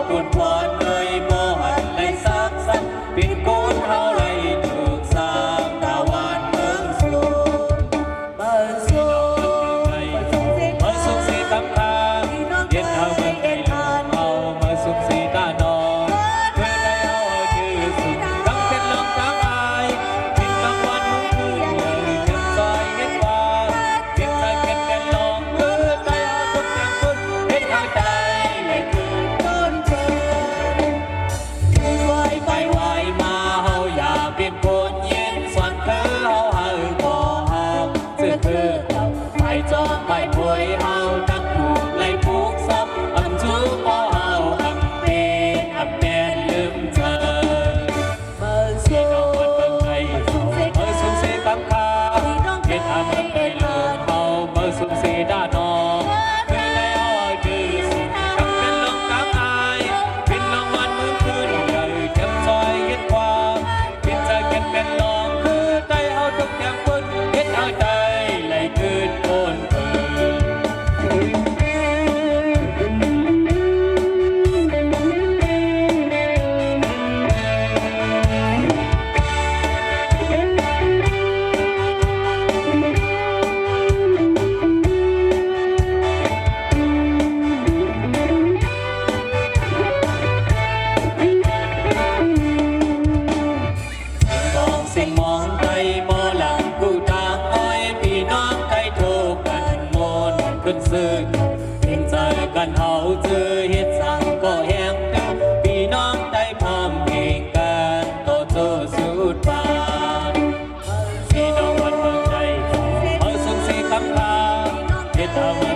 กุนพรเอ่ยบ่หันได้ซักซ้ำปิดโกนเฮาไล่ถูกสร้างตะวันเมืองสูงเมืองสูงเมืองสุขสีตำทางเย็นเฮาเมืองไกลเฮาเมืองสุขสีตานองเพื่อได้เฮาคือสุดตั้งเป็นลมตั้งอายเป็นกลางวันมุ่งคืนเลยเก็บซอยเฮ็ดวาเก็บใจเก็บเป็นลองเพื่อได้เฮาทุกอย่างคุณเฮ็ดเอาใจไม่คืนต้นเชิญไหวไปไหวมาเฮาอย่าเปลี่ยนคนเย็นส่วนเธอเฮาหาบ่หามซื่อคือไปจอมไปป่วยเฮาตั้งผูกไล่ผูกซับอันจูบ่เฮาอันเป็นอันแม่นลืมเธอเมื่อสูงเมื่อไกลเฮาเมื่อสูงสีตำคาเฮ็ดอาเมื่อไกลเลิกเฮาเมื่อสูงสีด้านนองเพื่อได้เฮาคือสุดตั้งเป็นลมตั้งอายเป็นรางวัลมื้อคืนใหญ่เก็บซอยเฮ็ดความเป็นใจเก็บเป็นลองคือได้เฮาทุกอย่างเพิ่นเฮ็ดเอาใจไหลคืนโอนเพิ่น มองสิ่งมองไกลบ่หลังกูตางอ้อยพี่น้องไกลโทกันมนขึ้นซึ้งเป็นใจกันเฮาเจอเฮ็ดสั่งก็แหงกันพี่น้องได้พร้อมเพลงกันโตโตสุดปานพี่น้องวันเมืองใจเขาเฮาส่งสีคำลาเฮ็ดเอา